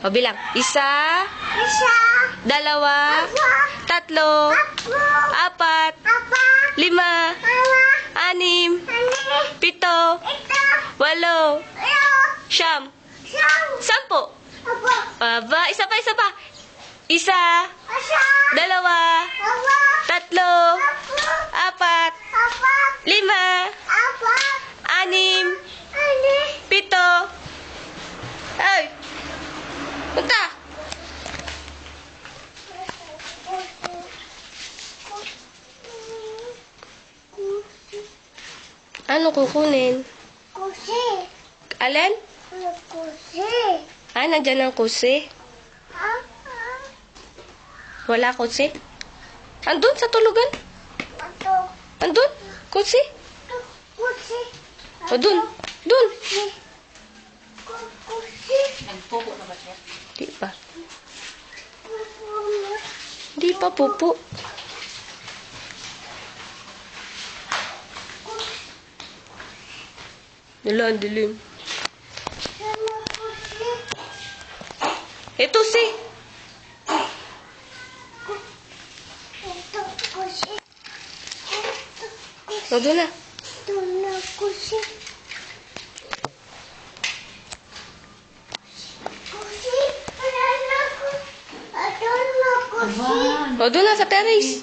O, bilang. Isa, Isa. dalawa, Dalawa. tatlo, Tatlo. apat, Apat. lima, Dalawa. anim, Anim. pito, Ito. walo, Iyo. siyam, Siyam. sampo. Apo. Aba, isa pa, isa pa. Isa, Asa. dalawa, Dalawa. tatlo, Apo. apat, Apat. lima, Apat. anim, Anim. pito. Ay, punta. Ano kukunin? Kusi. Alin? Kusi. Ah, nandyan ang kusi. Ah. Wala kusi? Andun sa tulugan? Ato. Andun? Kusi? Kusi. O, dun. Dun. Kusi. Di pa. Di pa, pupo. Wala, ang dilim. Ito si. Ito kusi. O, doon na. Ito na kusi. Kusi. Wala na kusi. Ito na kusi. O, doon na sa terrace.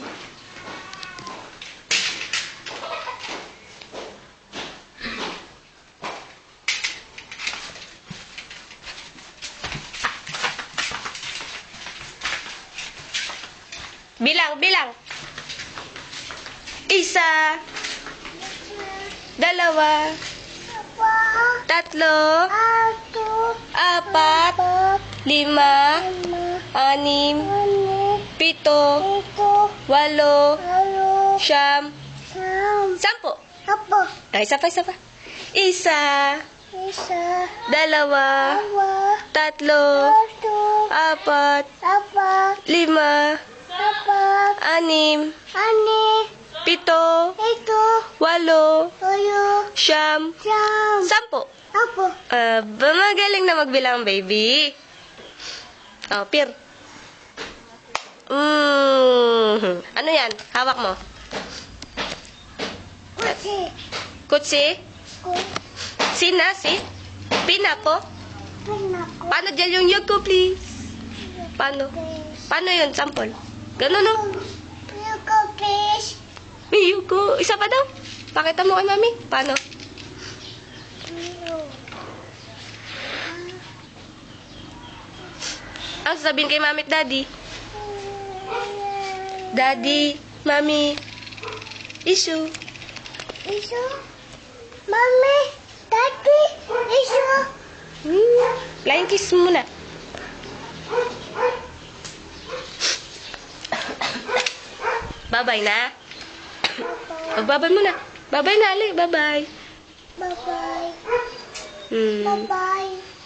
Bilang, bilang. Isa, dalawa, Apa. tatlo, Ato. apat, Apat. lima, Lima. anim, Anim. pito, Ito. walo, Halo. siyam, Sam. sampo. Apa. Ay, isa pa, isa pa. Isa, Isa. dalawa, Dalawa. tatlo, Satu. apat, Apat. lima, Apat. anim, Anim. pito, Ito. walo, Tuyo. siyam, Sam. sampo. Apa. Aba, magaling na magbilang, baby. Oh, Pir. Ano yan? Hawak mo. Kusi. Kutsi? Kusi. Sina, si? Pina po? Penako. Paano dyan yung yug ko, please? Paano? Paano yun? Sample. Ganun, no? Penako, please. May yug ko. Isa pa daw. Pakita mo kay mami. Paano? Ang sasabihin kay mami at daddy? Daddy, mami, issue. Isu. Mami. Daddy. Isu. Flying kiss muna. Bye-bye na. Magbabay muna. Bye-bye na, Ali. Bye-bye. Bye-bye. Hmm. Bye-bye.